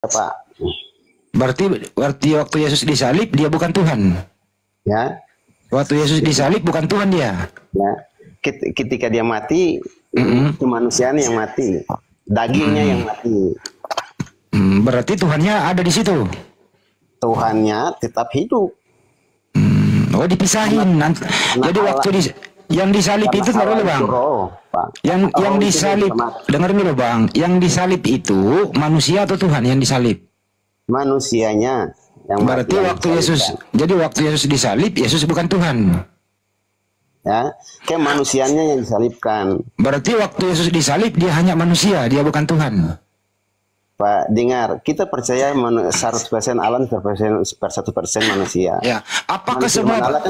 Pak. Berarti waktu Yesus disalib dia bukan Tuhan. Ya. Waktu Yesus disalib bukan Tuhan dia. Ya. Ketika dia mati, kemanusiaan yang mati, dagingnya yang mati. Berarti Tuhannya ada di situ. Tuhannya tetap hidup. Oh, dipisahin. Jadi waktu yang disalib itu taruh dulu, Bang. Yang disalib, dengerin dulu, Bang. Yang disalib itu manusia atau Tuhan yang disalib? Manusianya. Yang berarti waktu Yesus, jadi waktu Yesus disalib, Yesus bukan Tuhan. Ya, kayak manusianya yang disalibkan. Berarti waktu Yesus disalib dia hanya manusia, dia bukan Tuhan. Pak, dengar, kita percaya 100% Allah, 1% manusia. Ya, apakah semua kan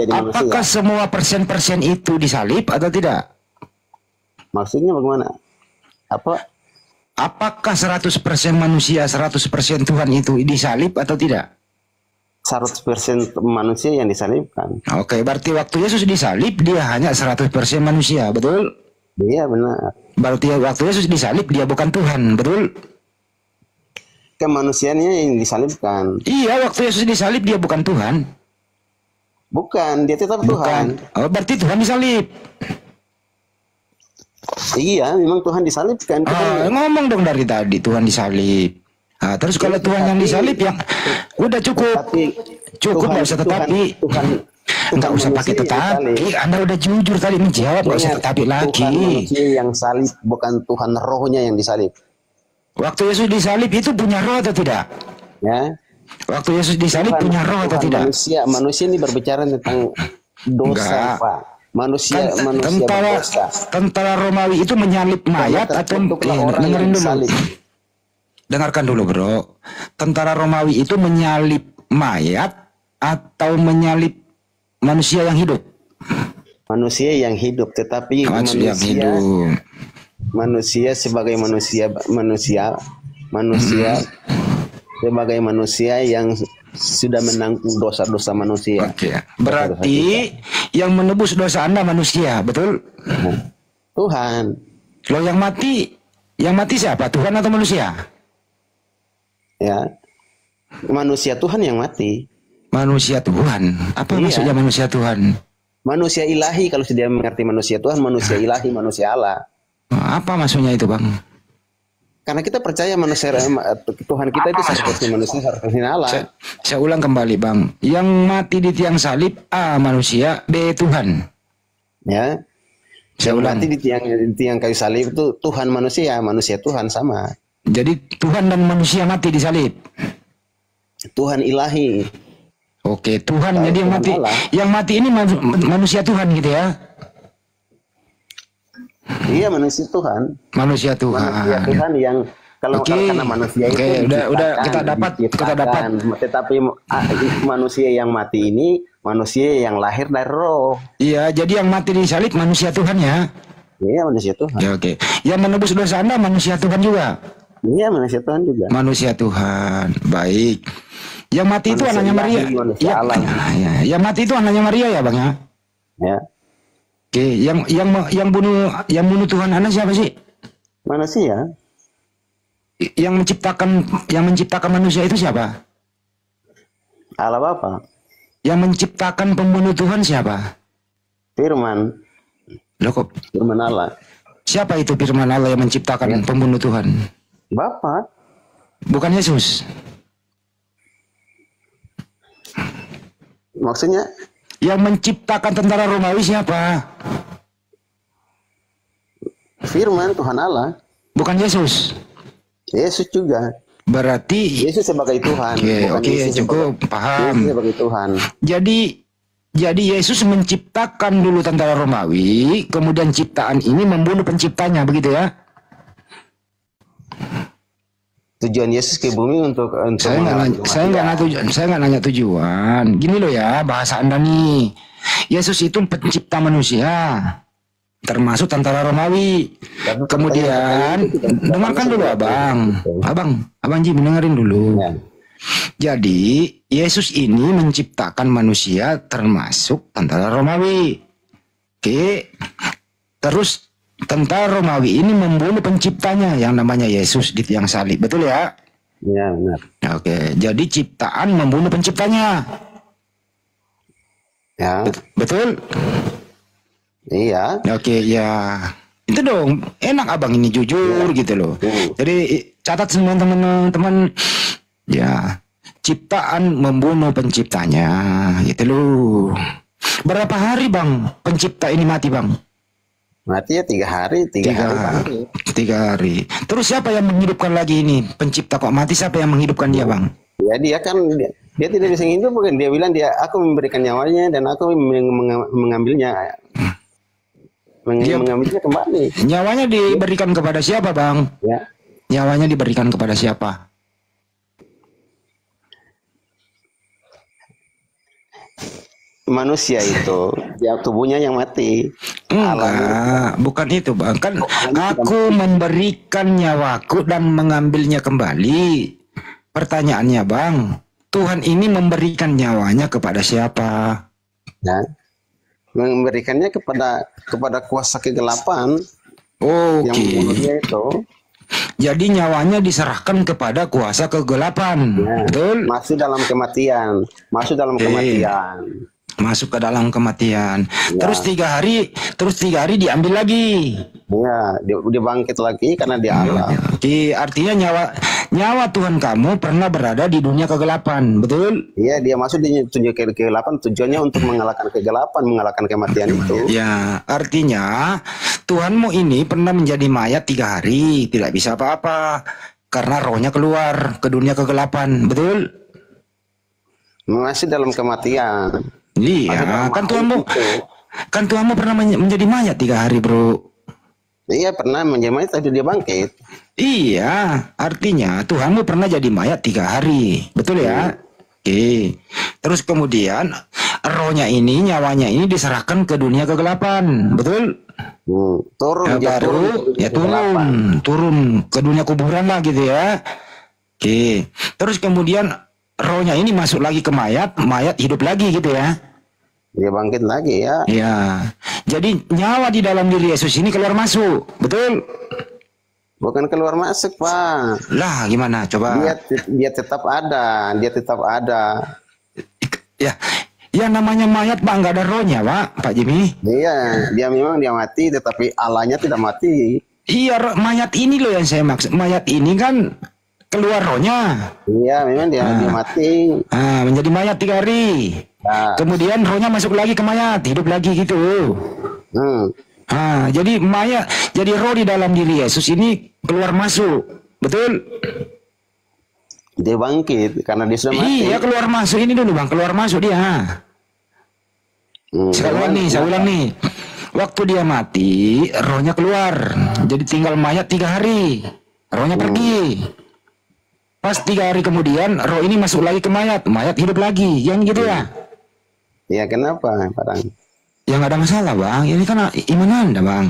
apakah semua persen-persen itu disalib atau tidak? Maksudnya bagaimana? Apakah 100% manusia, 100% Tuhan itu disalib atau tidak? 100% manusia yang disalibkan. Oke, berarti waktu Yesus disalib dia hanya 100% manusia, betul? Iya, benar. Berarti waktu Yesus disalib dia bukan Tuhan, betul? Kemanusiaannya yang disalibkan. Iya, waktu Yesus disalib dia bukan Tuhan. Bukan, dia tetap Tuhan. Oh, berarti Tuhan disalib. Iya, memang Tuhan disalibkan. Ngomong dong dari tadi Tuhan disalib. Nah, terus kalau Tuhan yang disalib yang udah cukup nggak usah tetapi. Nggak usah pakai tetapi. Anda udah jujur tadi menjawab, nggak usah tetapi lagi. Tuhan manusia yang salib, bukan Tuhan rohnya yang disalib. Waktu Yesus disalib itu punya roh atau tidak? Ya. Waktu Yesus disalib punya roh atau tidak? Manusia ini berbicara tentang dosa, Pak. Manusia berdosa. Tentara Romawi itu menyalib mayat atau dengerin dulu. Dengarkan dulu, Bro. Tentara Romawi itu menyalib mayat atau menyalib manusia yang hidup? Manusia yang hidup, tetapi manusia sebagai manusia sebagai manusia yang sudah menanggung dosa-dosa manusia. Oke. Berarti yang menebus dosa Anda manusia, betul? Tuhan. Loh, yang mati siapa? Tuhan atau manusia? Ya. Manusia Tuhan yang mati. Manusia Tuhan. Apa maksudnya manusia Tuhan? Manusia ilahi, kalau dia mengerti manusia Tuhan, manusia ilahi, manusia Allah. Apa maksudnya itu, Bang? Karena kita percaya manusia Tuhan kita itu seperti manusia, seperti Allah. Saya ulang kembali, Bang. Yang mati di tiang salib A manusia, B Tuhan. Ya. Saya ulang. Mati di tiang kayu salib itu Tuhan manusia Tuhan sama. Jadi Tuhan dan manusia mati di salib. Tuhan ilahi. Oke, Tuhan. Jadi yang mati ini manusia Tuhan gitu ya. Iya, manusia Tuhan. Manusia Tuhan yang kalau karena manusia itu udah kita dapat. Tetapi manusia yang mati ini manusia yang lahir dari roh. Iya, jadi yang mati di salib manusia Tuhan ya. Iya, manusia Tuhan. Ya, oke. Yang menebus dosa Anda manusia Tuhan juga. Iya, manusia Tuhan juga. Manusia Tuhan. Baik. Yang mati itu anaknya Maria. Ya. Yang mati itu anaknya Maria ya, Bang ya? Ya. Oke, yang bunuh Tuhan Anda siapa sih? Manusia. Yang menciptakan manusia itu siapa? Allah Bapa. Yang menciptakan pembunuh Tuhan siapa? Firman. Loh, kok Firman Allah. Siapa itu firman Allah yang menciptakan pembunuh Tuhan? Bapa. Bukan Yesus. Maksudnya? Yang menciptakan tentara Romawi siapa? Firman Tuhan Allah. Bukan Yesus. Yesus juga. Berarti Yesus sebagai Tuhan. Oke, cukup paham. Yesus sebagai Tuhan. Jadi Yesus menciptakan dulu tentara Romawi, kemudian ciptaan ini membunuh penciptanya, begitu ya? Tujuan Yesus ke bumi untuk saya nggak nanya tujuan. Gini loh ya, bahasa Anda nih. Yesus itu pencipta manusia, termasuk tentara Romawi. Kemudian dengarkan dulu Abang Ji, dengerin dulu. Jadi Yesus ini menciptakan manusia termasuk tentara Romawi. Oke. Terus tentara Romawi ini membunuh penciptanya yang namanya Yesus di tiang salib. Betul ya? Ya, benar. Oke, jadi ciptaan membunuh penciptanya. Ya, Betul? iya. Oke, ya. Itu dong, enak abang ini jujur gitu loh. Jadi catat semua teman-teman, ya, ciptaan membunuh penciptanya, gitu loh. Berapa hari bang pencipta ini mati bang? Mati ya 3 hari, 3 hari bangkit. 3 hari. Terus siapa yang menghidupkan lagi ini? Pencipta kok mati, siapa yang menghidupkan dia bang? Ya dia kan dia tidak bisa hidup, bukan dia bilang aku memberikan nyawanya dan aku mengambilnya. Mengambilnya kembali. Nyawanya diberikan kepada siapa bang? Ya. Nyawanya diberikan kepada siapa? Manusia itu, ya tubuhnya yang mati. Enggak, bukan itu bang. Kan aku memberikan nyawaku dan mengambilnya kembali. Pertanyaannya bang, Tuhan ini memberikan nyawanya kepada siapa? Ya. Memberikannya kepada kuasa kegelapan. Yang membunuhnya itu. Jadi nyawanya diserahkan kepada kuasa kegelapan. Ya. Betul? Masuk dalam kematian. Masuk ke dalam kematian. Ya. Terus 3 hari diambil lagi. Ya, dia bangkit lagi karena dia Allah. Artinya nyawa Tuhan kamu pernah berada di dunia kegelapan, betul? Iya, dia masuk di dunia kegelapan, tujuannya untuk mengalahkan kegelapan, mengalahkan kematian itu. Ya, artinya Tuhanmu ini pernah menjadi mayat 3 hari, tidak bisa apa-apa karena rohnya keluar ke dunia kegelapan, betul? Masih dalam kematian. Iya, kan Tuhanmu pernah menjadi mayat 3 hari, bro. Iya, pernah menjadi mayat, tapi dia bangkit. Iya, artinya Tuhanmu pernah jadi mayat 3 hari, betul ya? Oke. Terus kemudian rohnya ini, nyawanya ini diserahkan ke dunia kegelapan, betul? Turun ke dunia kuburan lah gitu ya. Oke. Terus kemudian rohnya ini masuk lagi ke mayat hidup lagi gitu ya. Dia bangkit lagi ya. Ya. Jadi nyawa di dalam diri Yesus ini keluar masuk, betul? Bukan keluar masuk, Pak. Lah, gimana? Coba. Dia tetap ada, Ya, yang namanya mayat, Pak, nggak ada rohnya, Pak Jimmy. Iya, dia memang dia mati, tetapi Allahnya tidak mati. Iya, mayat ini loh yang saya maksud. Mayat ini kan keluar rohnya. Iya, memang dia mati. Menjadi mayat 3 hari. Kemudian rohnya masuk lagi ke mayat, hidup lagi gitu. Jadi roh di dalam diri Yesus ini keluar masuk, betul? Dia bangkit karena dia sudah mati. Iya, keluar masuk ini dulu bang, keluar masuk dia. Saya ulang nih. Waktu dia mati, rohnya keluar, jadi tinggal mayat 3 hari, rohnya pergi. Pas 3 hari kemudian, roh ini masuk lagi ke mayat hidup lagi, yang gitu ya? Iya, kenapa, Pak? Ya nggak ada masalah bang, ini kan iman Anda bang.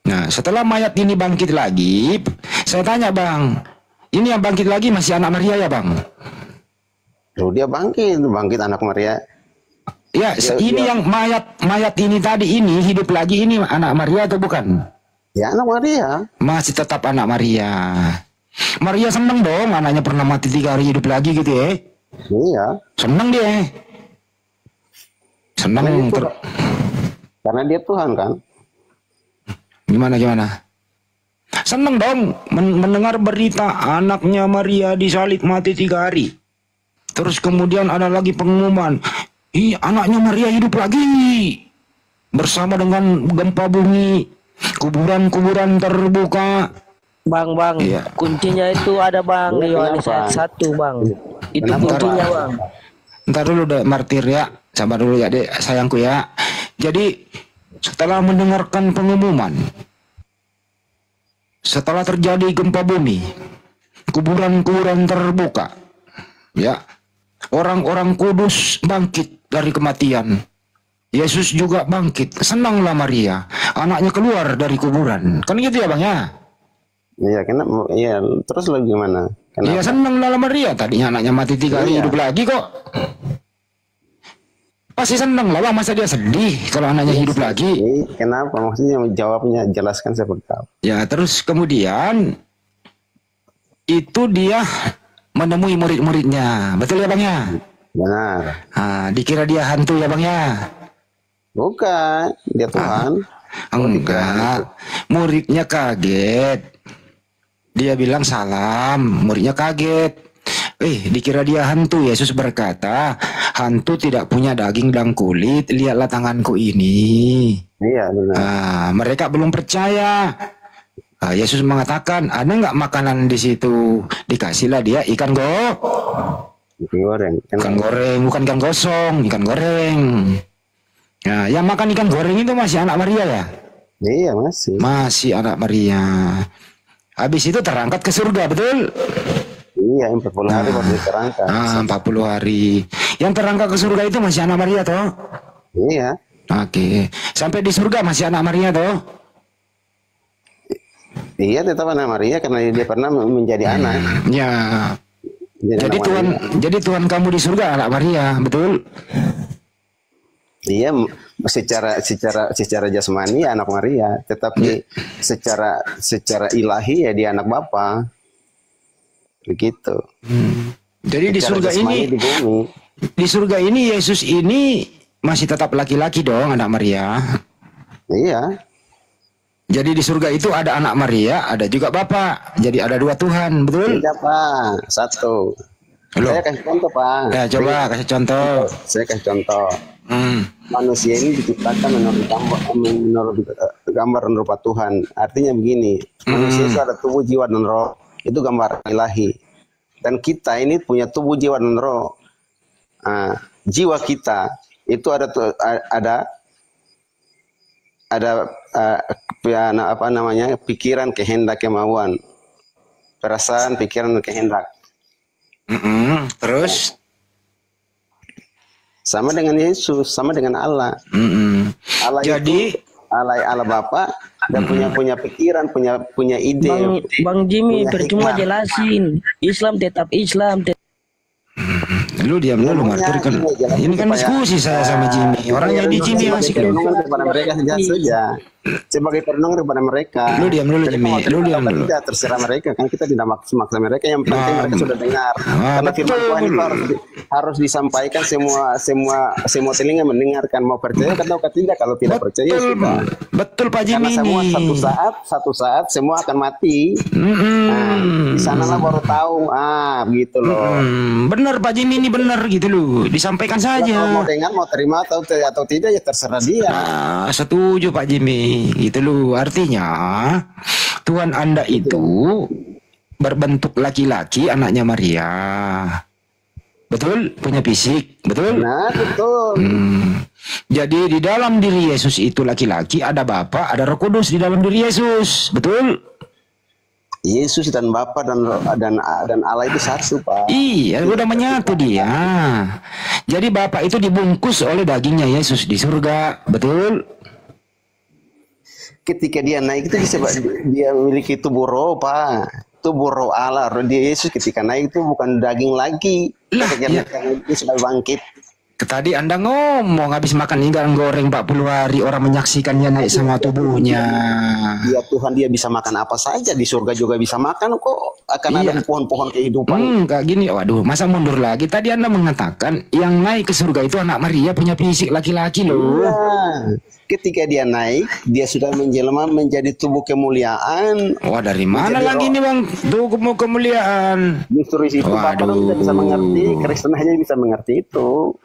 Nah setelah mayat ini bangkit lagi, saya tanya bang, ini yang bangkit lagi masih anak Maria ya bang? Loh, dia bangkit anak Maria. Ya, ini yang mayat ini tadi ini hidup lagi, ini anak Maria atau bukan? Ya, anak Maria. Masih tetap anak Maria. Maria seneng dong, anaknya pernah mati 3 hari hidup lagi gitu ya? Iya. Seneng dia. Senang karena dia Tuhan kan. Gimana? Senang dong mendengar berita anaknya Maria disalib mati 3 hari. Terus kemudian ada lagi pengumuman, anaknya Maria hidup lagi bersama dengan gempa bumi, kuburan terbuka. Bang, iya. Kuncinya itu ada bang di Yohanes ayat 1 bang. Itu kuncinya bang. Ntar dulu deh martir ya. Sabar dulu ya dek, sayangku ya. Jadi setelah mendengarkan pengumuman, setelah terjadi gempa bumi, kuburan terbuka, ya, orang-orang kudus bangkit dari kematian. Yesus juga bangkit. Senanglah Maria, anaknya keluar dari kuburan. Kan gitu ya bang ya? Iya, kenapa? Iya, terus lagi gimana? Iya, senanglah Maria. Tadinya anaknya mati 3 hari hidup lagi kok. Pasti senang lah bang, masa dia sedih kalau anaknya hidup lagi? Kenapa? Maksudnya jawabnya jelaskan seperti apa? Ya terus kemudian itu dia menemui murid-muridnya. Betul ya Bang ya? Benar. Dikira dia hantu ya Bang ya? Bukan, dia Tuhan. Enggak. Muridnya kaget. Dia bilang salam, muridnya kaget. Dikira dia hantu. Yesus berkata, hantu tidak punya daging dan kulit. Lihatlah tanganku ini. Iya, benar. Mereka belum percaya. Yesus mengatakan, ada nggak makanan di situ? Dikasihlah dia ikan goreng. Ikan goreng, bukan ikan gosong, ikan goreng. Nah, yang makan ikan goreng itu masih anak Maria ya? Iya, masih. Masih anak Maria. Habis itu terangkat ke surga, betul? Iya, 40 hari baru terangkat. 40 hari. Yang terangkat ke surga itu masih anak Maria toh? Iya. Oke. Sampai di surga masih anak Maria toh? Iya, tetap anak Maria karena dia pernah menjadi anak. Ya. Jadi Tuhan kamu di surga anak Maria, betul? Iya, secara jasmani ya anak Maria, tetapi secara ilahi ya dia anak Bapa. Begitu. Jadi di surga ini di surga ini Yesus ini masih tetap laki-laki dong, anak Maria. Iya. Jadi di surga itu ada anak Maria, ada juga Bapa. Jadi ada 2 Tuhan, betul? Tidak, Pak. Satu. Loh. Saya kasih contoh, Pak. Ya, coba kasih contoh. Saya kasih contoh. Manusia ini diciptakan menurut gambar dan rupa Tuhan. Artinya begini, manusia itu ada tubuh, jiwa, dan roh. Itu gambar ilahi. Dan kita ini punya tubuh, jiwa, dan roh. Jiwa kita itu ada pikiran, kehendak, kemauan, perasaan, pikiran, dan kehendak. Terus sama dengan Yesus, sama dengan Allah. Allah jadi itu, Allah Bapa dan punya pikiran, punya ide. Bang Jimmy percuma jelasin. Islam tetap Islam. Lu diam dulu, martir kan. Ini kan diskusi saya sama Jimmy. Orangnya di Jimmy masih perenungan kepada mereka saja. Sebagai perenungan kepada mereka. Lu diam dulu Jimmy. Lu diam dulu. Tidak terserah mereka, kan kita tidak maksa mereka. Yang penting mereka sudah dengar. Karena firman Tuhan itu harus disampaikan, semua telinga mendengarkan. Mau percaya atau tidak, kalau tidak percaya sudah. Betul Pak Jimmy. Karena semua satu saat semua akan mati. Di sanalah baru tahu. Begitu loh. Benar Pak Jimmy, ini benar gitu loh. Disampaikan saja. Kalau mau dengar, mau terima atau tidak ya terserah dia. Setuju Pak Jimmy. Gitu loh. Artinya Tuhan Anda itu berbentuk laki-laki, anaknya Maria. Betul? Punya fisik. Betul? Nah, betul. Jadi di dalam diri Yesus itu laki-laki, ada Bapa, ada Roh Kudus di dalam diri Yesus. Betul? Yesus dan Bapa dan Allah itu satu, Pak. Iya, udah menyatu dia. Jadi Bapa itu dibungkus oleh dagingnya Yesus di surga, betul? Ketika dia naik itu dia memiliki tubuh roh, Pak. Tubuh roh Allah. Dia Yesus ketika naik itu bukan daging lagi. Itu sudah bangkit. Tadi Anda ngomong habis makan ikan goreng 40 hari, orang menyaksikannya naik sama tubuhnya. Dia Tuhan, dia bisa makan apa saja, di surga juga bisa makan kok. Akan ada pohon-pohon kehidupan. Kayak gini, waduh, masa mundur lagi? Tadi Anda mengatakan yang naik ke surga itu anak Maria punya fisik laki-laki loh. Iya. Ketika dia naik, dia sudah menjelma menjadi tubuh kemuliaan. Wah, dari mana lagi nih Bang? Tubuh kemuliaan. Justru itu Bapak tidak bisa mengerti, Kristen hanya bisa mengerti itu.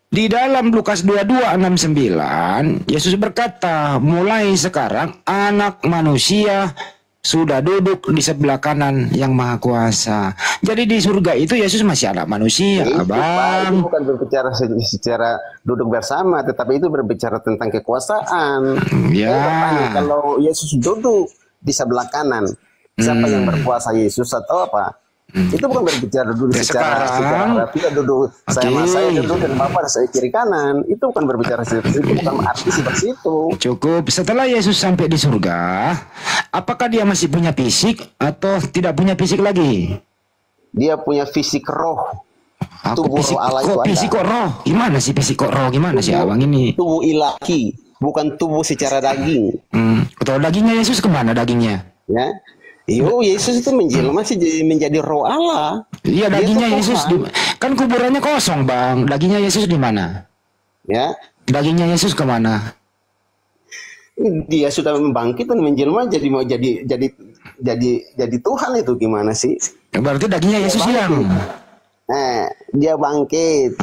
Di dalam Lukas 22:69, Yesus berkata, mulai sekarang anak manusia sudah duduk di sebelah kanan yang maha kuasa. Jadi di surga itu Yesus masih anak manusia, Abang. Itu bukan berbicara secara duduk bersama, tetapi itu berbicara tentang kekuasaan. Ya. Kalau Yesus duduk di sebelah kanan, siapa yang berkuasa, Yesus atau apa? Itu bukan berbicara duduk secara tidak duduk saya duduk dan Bapak saya kiri kanan. Itu bukan berbicara seperti itu, bukan arti seperti itu. Cukup. Setelah Yesus sampai di surga, apakah dia masih punya fisik atau tidak punya fisik lagi? Dia punya fisik roh. Tubuh fisik, roh Allah itu fisik kok roh? Gimana sih fisik kok roh? Gimana sih Abang ini? Tubuh ilahi, bukan tubuh secara daging. Atau dagingnya Yesus kemana dagingnya? Ya. Yo, Yesus itu menjelma sih menjadi roh Allah. Iya, Dia dagingnya tuh Yesus Tuhan. kan kuburannya kosong, Bang. Dagingnya Yesus di mana? Ya, Dagingnya Yesus kemana? dia sudah membangkit dan menjelma jadi mau jadi Tuhan itu gimana sih? Berarti dagingnya Yesus hilang. Dia bangkit.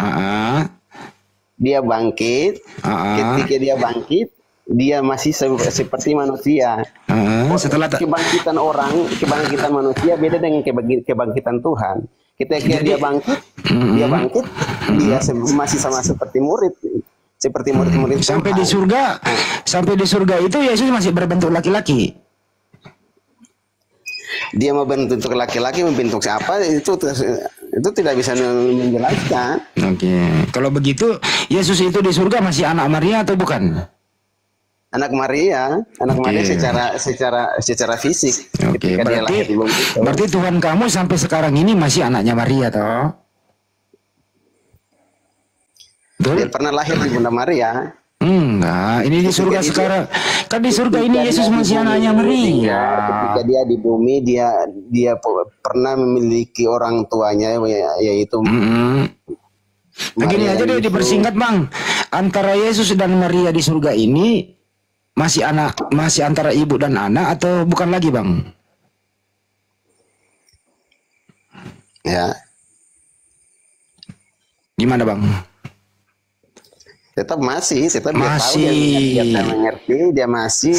Dia bangkit. Ketika dia bangkit, dia masih seperti manusia. Setelah kebangkitan manusia beda dengan kebangkitan Tuhan. Ketika dia bangkit, dia masih sama seperti murid. Seperti murid-murid sampai Tuhan. Sampai di surga itu Yesus masih berbentuk laki-laki. Dia mau bentuk laki-laki, membentuk siapa itu tidak bisa menjelaskan. Oke. Kalau begitu Yesus itu di surga masih anak Maria atau bukan? Anak Maria secara fisik. Oke. Berarti Tuhan kamu sampai sekarang ini masih anaknya Maria toh? Dia pernah lahir di Bunda Maria. Enggak, ini di surga sekarang. Kan di surga ini Yesus masih anaknya Maria. Ketika dia di bumi, dia pernah memiliki orang tuanya, yaitu Begini aja deh dipersingkat, Bang. Antara Yesus dan Maria di surga ini masih antara ibu dan anak atau bukan lagi, Bang? Ya. Gimana, Bang? Tetap dia tahu, dia mengerti, dia masih,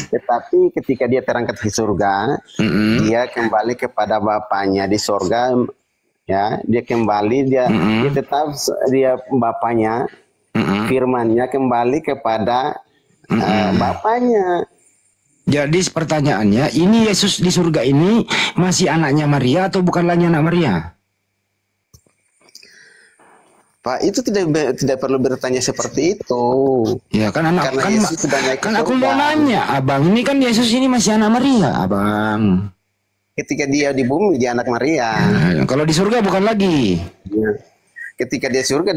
tetapi ketika dia terangkat ke surga, dia kembali kepada Bapaknya di surga, ya, dia kembali, dia tetap dia Bapaknya, firman-Nya kembali kepada Bapaknya. Jadi pertanyaannya, ini Yesus di surga ini masih anaknya Maria atau bukan lagi anak Maria? Pak, itu tidak perlu bertanya seperti itu. Ya kan aku mau nanya, Abang, ini kan Yesus ini masih anak Maria, Abang. Ketika dia di bumi dia anak Maria. Kalau di surga bukan lagi. Ya. Ketika dia surga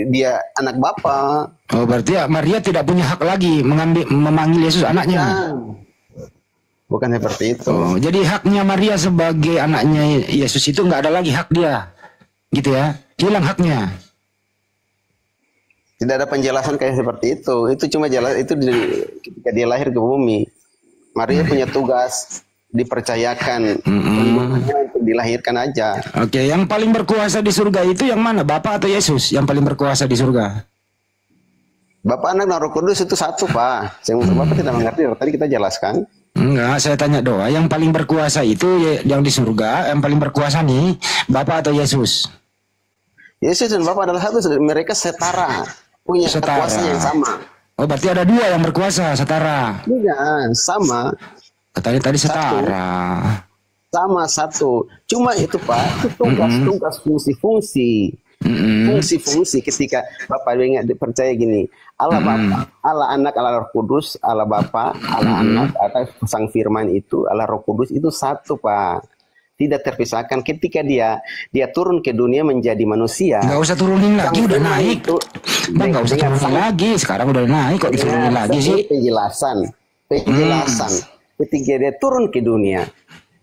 dia anak Bapa. Oh, berarti Maria tidak punya hak lagi memanggil Yesus anaknya. Bukan seperti itu. Oh, jadi haknya Maria sebagai anaknya Yesus itu nggak ada lagi hak dia, gitu ya? Hilang haknya. Tidak ada penjelasan kayak seperti itu. Itu cuma ketika dia lahir ke bumi. Maria punya tugas, dipercayakan untuk dilahirkan aja. Oke, yang paling berkuasa di surga itu yang mana? Bapa atau Yesus yang paling berkuasa di surga? Bapa, Anak, dan Roh Kudus itu satu, Pak. Bapak tidak mengerti, tadi kita jelaskan. Enggak, saya tanya doa. Yang paling berkuasa itu yang di surga, yang paling berkuasa nih, Bapa atau Yesus? Yesus dan Bapa adalah satu, mereka setara. Punya kekuasaan yang sama. Oh, berarti ada dua yang berkuasa, setara. Iya, sama. Tadi setara. Sama satu. Cuma itu, Pak, itu tugas fungsi-fungsi. Fungsi-fungsi ketika Bapak percaya gini, Allah Bapa, Allah Anak, Allah Roh Kudus, Allah Bapa, Allah Anak, atau Sang Firman itu, Allah Roh Kudus itu satu, Pak. Tidak terpisahkan. Ketika dia turun ke dunia menjadi manusia. Nggak usah turunin lagi, udah naik. Bang, nggak usah turunin lagi. Sekarang udah naik, kok diturunin lagi sih? Penjelasan. Ketika dia turun ke dunia,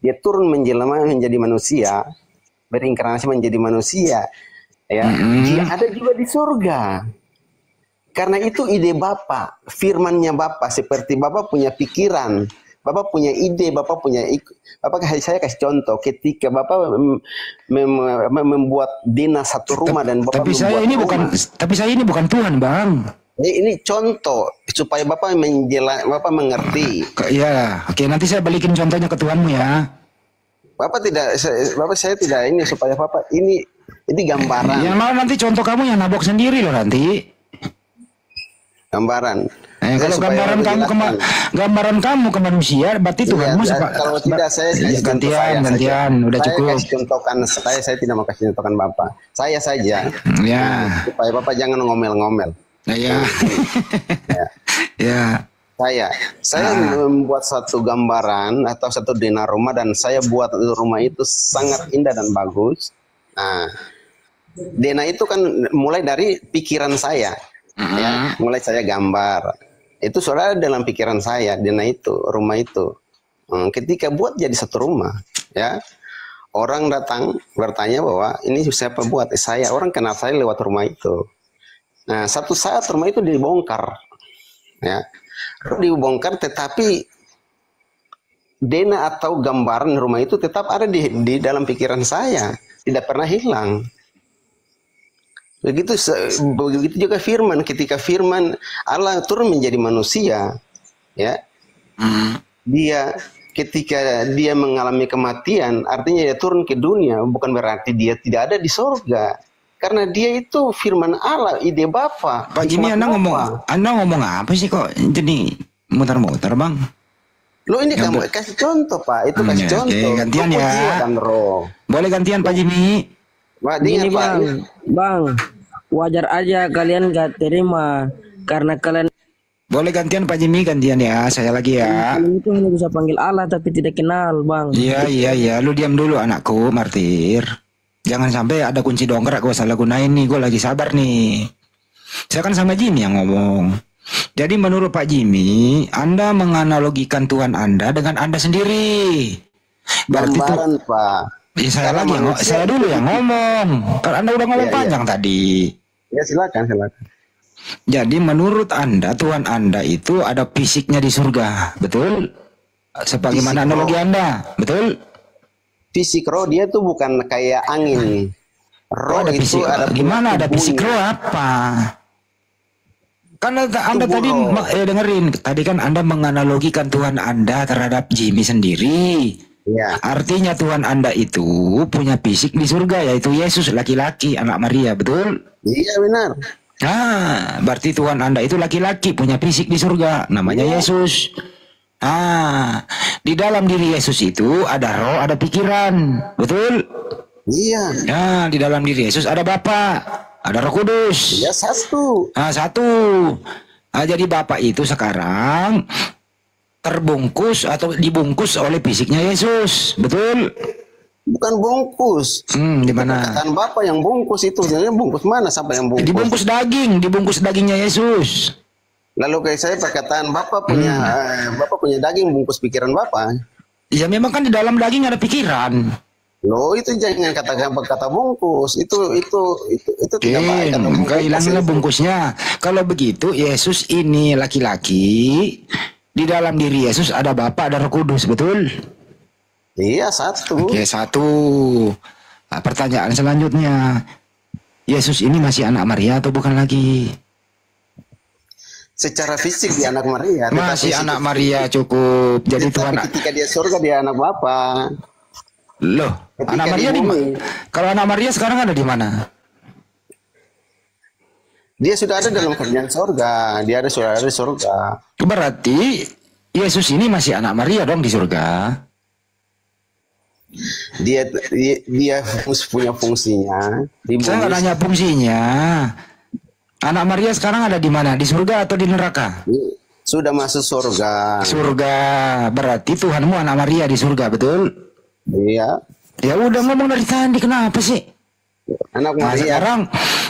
dia turun menjelma menjadi manusia, berinkarnasi menjadi manusia. Ya, dia ada juga di surga. Karena itu ide Bapa, firman-Nya Bapa, seperti Bapa punya pikiran. Bapak punya ide, saya kasih contoh. Ketika Bapak membuat dinas satu rumah dan Bapak tapi saya ini bukan Tuhan, Bang. Ini contoh supaya Bapak mengerti. Ya, oke, nanti saya balikin contohnya ke Tuhanmu ya. Saya tidak ini supaya Bapak ini gambaran. Ya mau nanti contoh kamu yang nabok sendiri loh nanti. Gambaran. Kalau gambaran kamu ke manusia, berarti Tuhanmu kalau tidak saya gantian, udah cukup. Saya tidak mau kasih contohkan Bapak. Saya saja. Ya. Supaya Bapak jangan ngomel-ngomel. Ya. Ya. Saya membuat satu gambaran atau satu dena rumah dan saya buat rumah itu sangat indah dan bagus. Nah, dena itu kan mulai dari pikiran saya. Ya, mulai saya gambar. Itu sudah dalam pikiran saya, dena itu, rumah itu. ketika buat jadi satu rumah, ya, orang datang bertanya bahwa ini siapa buat? Saya. Orang kenal saya lewat rumah itu. Nah, satu saat rumah itu dibongkar, ya, dibongkar, tetapi dena atau gambaran rumah itu tetap ada di dalam pikiran saya, tidak pernah hilang. Begitu juga firman, ketika firman Allah turun menjadi manusia, ya, dia ketika dia mengalami kematian, artinya dia turun ke dunia, bukan berarti dia tidak ada di surga, karena dia itu firman Allah, ide Bapa. Pak Jimmy, Anda ngomong apa sih kok jadi muter-muter, Bang? Lo ini kamu kasih contoh, Pak. Itu kasih contoh. Oke, gantian ya. Boleh gantian, Pak Jimmy. Gini, Bang, wajar aja kalian gak terima karena kalian. Boleh gantian, Pak Jimmy, gantian ya. Saya lagi ya. Kalian itu hanya bisa panggil Allah tapi tidak kenal, Bang. Iya. Lu diam dulu, anakku, martir. Jangan sampai ada kunci dongkrak gue salah gunain nih. Gue lagi sabar nih. Saya kan sama Jimmy yang ngomong. Jadi menurut Pak Jimmy, Anda menganalogikan Tuhan Anda dengan Anda sendiri. Berarti gambaran, Pak. Ya, saya dulu yang ngomong. Kalau Anda udah ngomong panjang tadi. Ya, silakan. Jadi menurut Anda, Tuhan Anda itu ada fisiknya di surga, betul? Sebagaimana analogi Anda, betul? Fisik roh dia tuh bukan kayak angin. Roh ada itu fisik. ada Gimana ada fisik roh apa? Karena Anda tadi dengerin, tadi kan Anda menganalogikan Tuhan Anda terhadap Jimmy sendiri. Ya. Artinya Tuhan Anda itu punya fisik di surga, yaitu Yesus, laki-laki, anak Maria, betul? Iya, benar. Ah, berarti Tuhan Anda itu laki-laki, punya fisik di surga, namanya Yesus. Ah, di dalam diri Yesus itu ada roh, ada pikiran, betul? Iya. Nah, di dalam diri Yesus ada Bapa, ada Roh Kudus. Ya, satu. Nah, satu. Nah, jadi Bapa itu sekarang terbungkus atau dibungkus oleh fisiknya Yesus, betul? Bukan bungkus. Di mana? Perkataan Bapak yang bungkus itu, sebenarnya bungkus mana sampai yang bungkus? Dibungkus dagingnya Yesus. Lalu kayak saya perkataan Bapak punya daging bungkus pikiran Bapak. Ya memang kan di dalam daging ada pikiran. Loh, itu jangan katakan kata bungkus. Itu tidak baik. Kehilanganlah bungkusnya. Kalau begitu Yesus ini laki-laki, di dalam diri Yesus ada Bapa, ada Roh Kudus, betul? Iya, satu. Oke, satu. Nah, pertanyaan selanjutnya, Yesus ini masih anak Maria atau bukan lagi? Secara fisik dia anak Maria. Masih anak Maria, cukup. Jadi Tuhan. Ketika dia surga dia anak Bapa. Loh, ketika anak Maria di mana? Kalau anak Maria sekarang ada di mana? Dia sudah ada dalam kerjaan surga. Sudah ada di surga. Berarti Yesus ini masih anak Maria dong di surga. Dia punya fungsinya. Saya nggak nanya fungsinya. Anak Maria sekarang ada di mana? Di surga atau di neraka? Sudah masuk surga. Surga. Berarti Tuhanmu anak Maria di surga, betul? Iya. Ya udah ngomong dari tadi, kenapa sih? Anak Maria. Nah, sekarang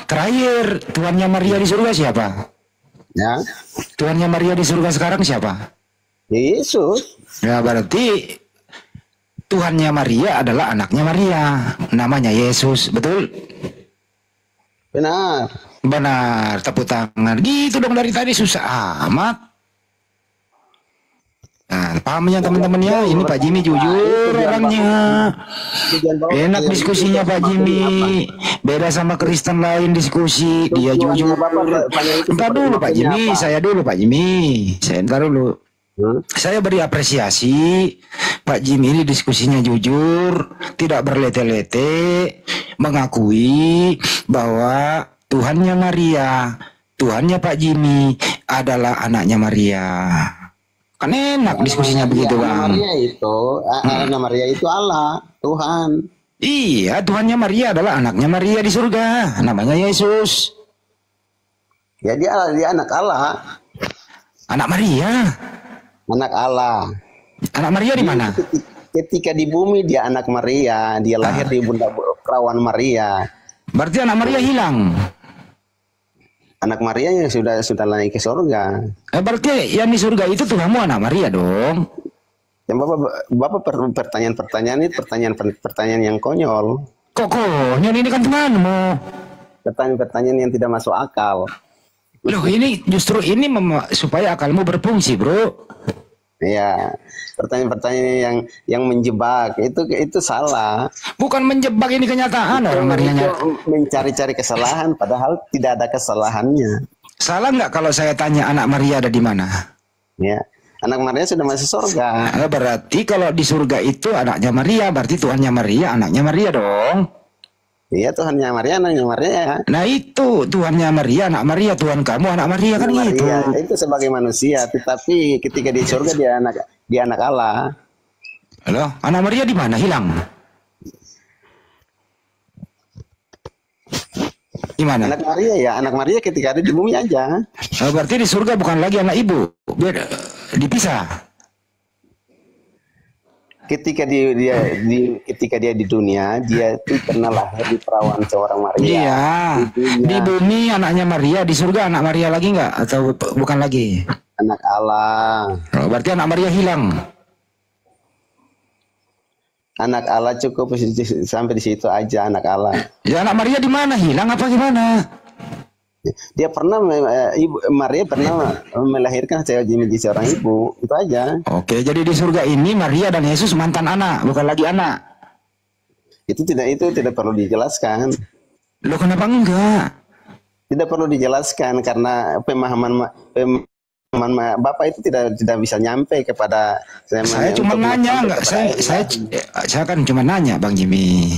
terakhir Tuhannya Maria di surga siapa? Ya. Tuhannya Maria di surga sekarang siapa? Yesus. Ya berarti Tuhannya Maria adalah anaknya Maria, namanya Yesus, betul? Benar. Benar, tepuk tangan. Gitu dong dari tadi susah amat. Nah, pahamnya teman-teman ya, ini Pak Jimmy jujur orangnya. Enak diskusinya Pak Jimmy. Beda sama Kristen lain diskusi, dia jujur. Entar dulu Pak Jimmy, saya dulu Pak Jimmy. Entar dulu. Saya beri apresiasi Pak Jimmy ini diskusinya jujur, tidak berlete-lete, mengakui bahwa Tuhannya Maria, Tuhannya Pak Jimmy adalah anaknya Maria. Kan enak diskusinya begitu Bang. Anaknya Maria itu Allah, Tuhan. Iya, Tuhannya Maria adalah anaknya Maria di surga, namanya Yesus. Ya dia anak Allah. Anak Maria. Anak Allah. Anak Maria di mana? Ketika di bumi dia anak Maria, dia lahir di bunda perawan Maria. Berarti anak Maria hilang. Anak Maria yang sudah naik ke surga. Berarti yang di surga itu Tuhanmu anak Maria dong. Dan Bapak pertanyaan-pertanyaan ini pertanyaan yang konyol. Kok konyol ini kan temanmu. Pertanyaan-pertanyaan yang tidak masuk akal. Loh ini justru ini supaya akalmu berfungsi, bro. Ya, pertanyaan-pertanyaan yang menjebak itu salah. Bukan menjebak, ini kenyataan orang Maria. Mencari-cari kesalahan padahal tidak ada kesalahannya. Salah nggak kalau saya tanya anak Maria ada di mana? Ya, anak Maria sudah masuk surga. Nah, berarti kalau di surga itu anaknya Maria, berarti Tuhannya Maria, anaknya Maria dong. Iya, Tuhannya Maria, anaknya Maria. Nah itu Tuhannya Maria, anak Maria, Tuhan kamu anak Maria kan gitu. Itu sebagai manusia, tetapi ketika di surga dia anak Allah. Halo, anak Maria di mana? Hilang. Gimana? Anak Maria ketika ada di bumi aja. Oh, berarti di surga bukan lagi anak ibu, beda, dipisah. Ketika dia di dunia, dia itu pernah lahir di perawan seorang Maria. Iya. Di bumi anaknya Maria, di surga anak Maria lagi nggak? Atau bukan lagi? Anak Allah. Oh, berarti anak Maria hilang. Anak Allah cukup sampai di situ aja, anak Allah. Ya anak Maria di mana? Hilang apa gimana? Dia pernah Maria pernah melahirkan seorang ibu, itu aja. Oke, jadi di surga ini Maria dan Yesus mantan anak, bukan lagi anak. Itu tidak perlu dijelaskan. Loh kenapa enggak? Tidak perlu dijelaskan karena pemahaman Bapak itu tidak bisa nyampe kepada saya cuma nanya, enggak saya kan cuma nanya Bang Jimmy.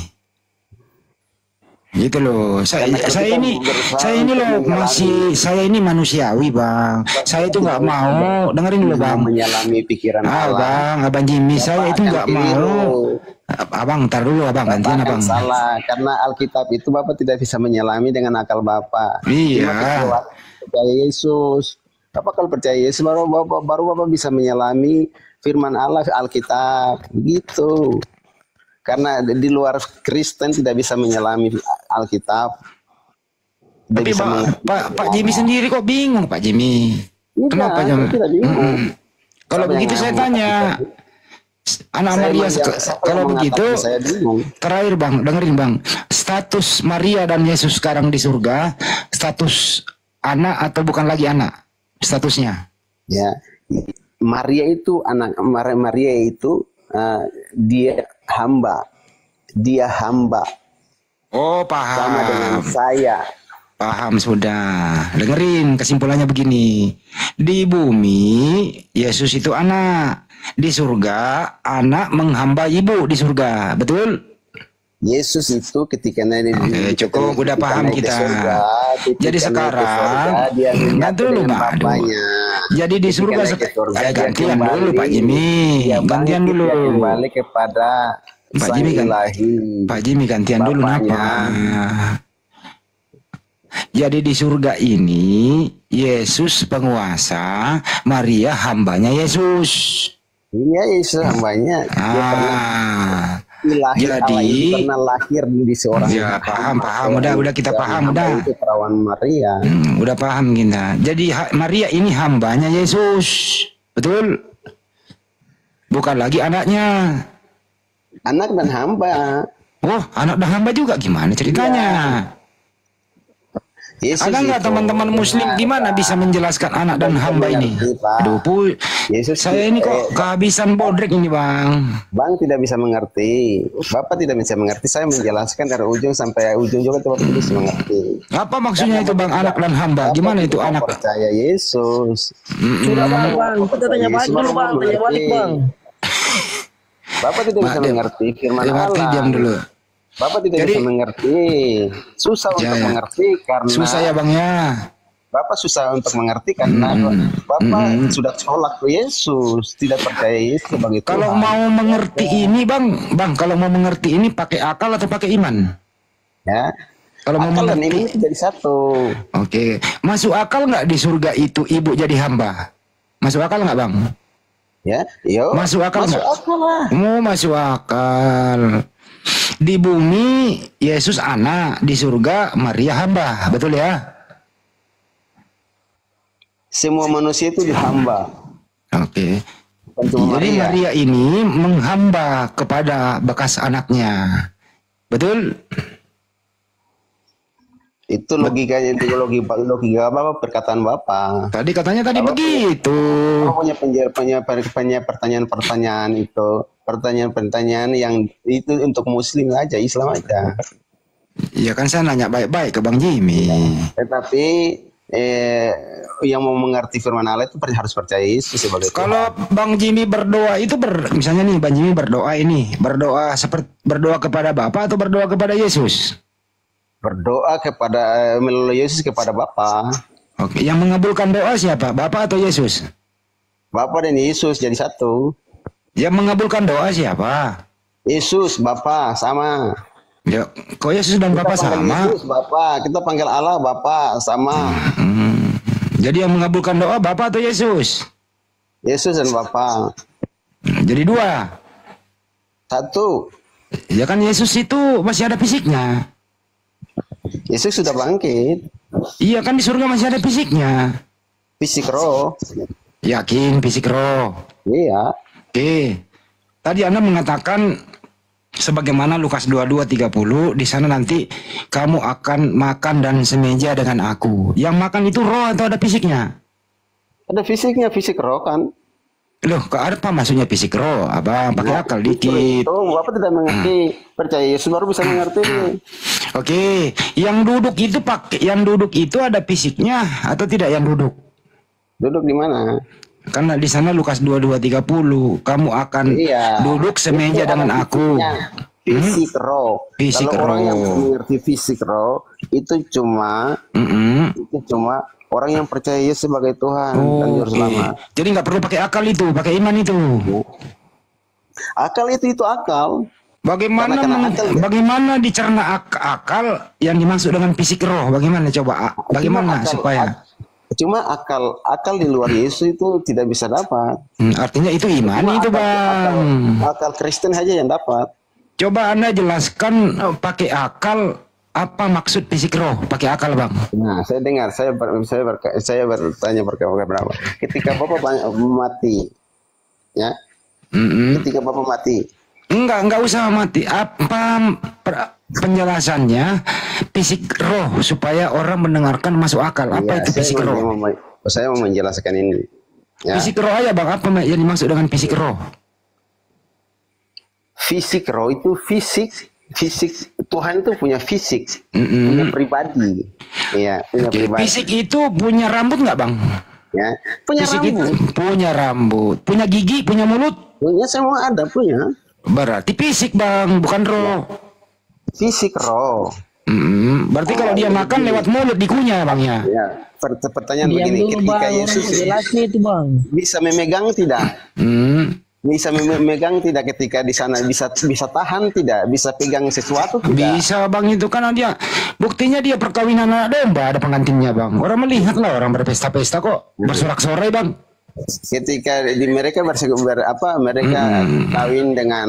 Gitu loh. Saya ini loh saya ini manusiawi, Bang. Saya itu nggak mau dengerin dulu, Bang. Menyelami pikiran Allah. Abang Jimmy, saya itu nggak mau. Abang, ntar dulu Abang, gantian Abang. Salah, karena Alkitab itu Bapak tidak bisa menyelami dengan akal Bapak. Iya. Percaya Yesus. Bapak kalau percaya Yesus baru Bapak bisa menyelami firman Allah, Alkitab, begitu. Karena di luar Kristen tidak bisa menyelami Alkitab. Tapi Pak Jimmy sendiri kok bingung, Pak Jimmy. Kenapa Jimmy? Tidak bingung. Kalau begitu saya tanya, anak Maria kalau begitu, terakhir Bang, dengerin Bang, status Maria dan Yesus sekarang di surga, status anak atau bukan lagi anak? Statusnya? Ya, Maria itu dia hamba. Oh, paham. Sama dengan saya. Paham sudah. Dengerin kesimpulannya begini. Di bumi Yesus itu anak. Di surga anak menghamba ibu di surga. Betul? Yesus itu ketika cukup udah paham kita. Jadi sekarang dulu Pak. Jadi di surga gantian dulu Pak Jimmy. Gantian dulu. Kembali kepada Pak Jimmy Pak Jimmy gantian dulu kenapa? Jadi di surga ini Yesus penguasa, Maria hambanya Yesus. Iya, Yesus hambanya. Jadi pernah lahir di seorang. Ya paham. Udah kita paham udah. Itu perawan Maria. Udah paham kita. Jadi Maria ini hambanya Yesus, betul? Bukan lagi anaknya. Anak dan hamba. Oh, anak dan hamba juga gimana ceritanya? Yesus ada nggak teman-teman Muslim di mana bisa menjelaskan anak dan hamba ini? Aduh, saya ini kok kehabisan bodrek ini, Bang. Bang tidak bisa mengerti. Bapak tidak bisa mengerti. Saya menjelaskan dari ujung sampai ujung juga Bapak tidak bisa mengerti. Apa maksudnya itu, Bang, anak dan hamba? Gimana itu anak? Percaya Yesus. Sudah Bang, kita tanya balik dulu Bang, tanya balik Bang. Bapak tidak bisa mengerti firman Allah. Diam dulu. Bapak tidak bisa mengerti. Susah untuk mengerti karena susah ya Bang ya. Bapak susah untuk mengerti karena Bapak sudah tolak Yesus, tidak percaya Yesus sebagai Tuhan. Kalau mau mengerti ini Bang, kalau mau mengerti ini pakai akal atau pakai iman? Ya. Kalau mau mengerti ini jadi satu. Oke. Masuk akal nggak di surga itu ibu jadi hamba? Masuk akal nggak Bang? Ya, yo. Masuk akal nggak? Masuk akal lah. Masuk akal. Di bumi Yesus anak, di surga Maria hamba, betul ya? Semua manusia itu dihamba. Oke. bukan cuma Jadi Maria. Maria ini menghamba kepada bekas anaknya. Betul? Itu logikanya, itu logika Bapak, perkataan Bapak. Tadi katanya tadi begitu. Bapak punya pertanyaan-pertanyaan itu, pertanyaan-pertanyaan yang itu untuk Muslim aja, Islam aja. Ya kan saya nanya baik-baik ke Bang Jimmy. Tetapi yang mau mengerti firman Allah itu harus percaya Yesus sebagai Tuhan. Kalau Bang Jimmy berdoa itu misalnya nih Bang Jimmy berdoa berdoa kepada Bapa atau berdoa kepada Yesus? Berdoa kepada melalui Yesus kepada Bapa. Oke, yang mengabulkan doa siapa? Bapa atau Yesus? Bapa dan Yesus jadi satu. Yang mengabulkan doa siapa? Yesus, Bapa sama. Ya, kok Yesus dan Bapa sama? Yesus, Bapa. Kita panggil Allah Bapa sama. Jadi yang mengabulkan doa Bapa atau Yesus? Yesus dan Bapa. Jadi dua. Satu. Ya kan Yesus itu masih ada fisiknya. Yesus sudah bangkit. Iya kan di surga masih ada fisiknya. Fisik roh. Yakin fisik roh. Iya. Oke. Tadi Anda mengatakan sebagaimana Lukas 22:30 di sana nanti kamu akan makan dan semeja dengan aku. Yang makan itu roh atau ada fisiknya? Ada fisiknya, fisik roh kan. Loh, apa maksudnya fisik roh? Abang pakai akal dikit. Itu Bapak tidak mengerti. Percaya Yesus baru bisa mengerti. Oke, yang duduk itu ada fisiknya atau tidak yang duduk? Duduk di mana? Karena di sana Lukas 22:30 kamu akan duduk semeja dengan aku. Fisik roh. Fisik Kalau orang roh. yang mengerti fisik roh itu cuma orang yang percaya Yesus sebagai Tuhan dan Juru Selamat. Jadi nggak perlu pakai akal itu, pakai iman itu. Akal itu akal. Bagaimana dicerna akal yang dimaksud dengan fisik roh? Bagaimana coba? Bagaimana supaya? Cuma akal di luar Yesus itu tidak bisa dapat. Artinya itu iman itu Bang. Akal Kristen aja yang dapat. Coba Anda jelaskan pakai akal apa maksud fisik roh? Pakai akal Bang. Nah, saya dengar, saya bertanya berapa. Ketika Bapak mati, ya, ketika Bapak mati. Enggak usah mati. Apa penjelasannya fisik roh supaya orang mendengarkan masuk akal? Apa itu fisik roh? Saya mau menjelaskan ini. Ya. Fisik roh aja Bang, apa yang dimaksud dengan fisik roh? Fisik roh itu fisik Tuhan itu punya fisik, punya pribadi. Ya, punya pribadi. Fisik itu punya rambut nggak Bang? Ya, punya fisik rambut. Punya rambut, punya gigi, punya mulut. Punya semua ada punya. Berarti fisik Bang, bukan roh. Fisik roh. Berarti kalau dia makan lewat mulut dikunyah Bang ya. Ya, pertanyaan begini, ketika Yesus itu Bang. bisa memegang tidak? Bisa memegang tidak ketika di sana bisa tahan tidak? Bisa pegang sesuatu tidak? Bisa Bang, itu kan dia buktinya dia perkawinan anak domba, ada pengantinnya Bang. Orang melihat lah, orang berpesta-pesta kok bersorak-sorai Bang. Ketika mereka mereka kawin dengan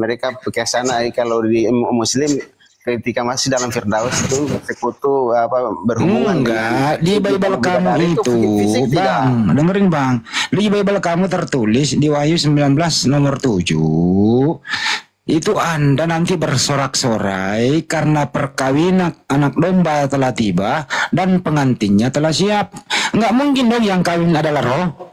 mereka ke sana, kalau di Muslim ketika masih dalam Firdaus itu bersekutu berhubungan di Bible kamu itu Bang, dengerin Bang, di Bible kamu tertulis di Wahyu 19 nomor 7 itu Anda nanti bersorak-sorai karena perkawinan anak domba telah tiba dan pengantinnya telah siap. Nggak mungkin dong yang kawin adalah roh.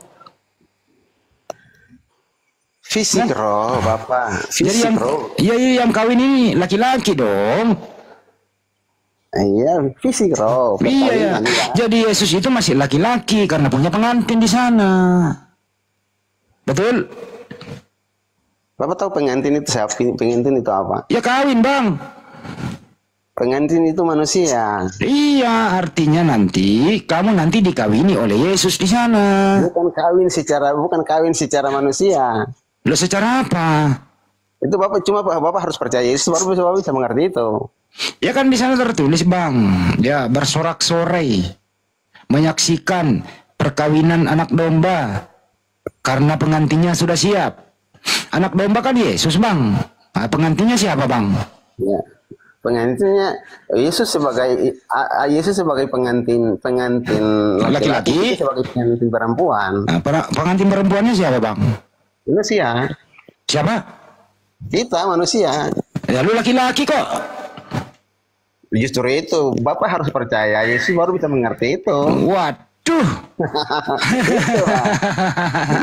Fisik roh, Bapak. Fisik roh. Iya, yang kawin ini laki-laki dong. Iya, fisik roh. Iya, ya. Jadi Yesus itu masih laki-laki karena punya pengantin di sana. Betul? Bapak tahu pengantin itu siapa? Pengantin itu apa? Ya kawin Bang. Pengantin itu manusia. Iya, artinya nanti kamu nanti dikawini oleh Yesus di sana. Bukan kawin secara manusia. Loh, secara apa? Itu Bapak harus percaya Yesus baru Bapak bisa mengerti itu. Ya kan di sana tertulis Bang, ya bersorak-sorai menyaksikan perkawinan anak domba karena pengantinnya sudah siap. Anak domba kan Yesus Bang. Nah, pengantinnya siapa Bang? Ya. Pengantinnya Yesus sebagai pengantin laki-laki, sebagai pengantin perempuan. Nah, pengantin perempuannya siapa Bang? Manusia. Siapa? Kita manusia. Ya lu laki-laki kok. Justru itu, Bapak harus percaya Yesus baru bisa mengerti itu. Waduh. Itu, Pak.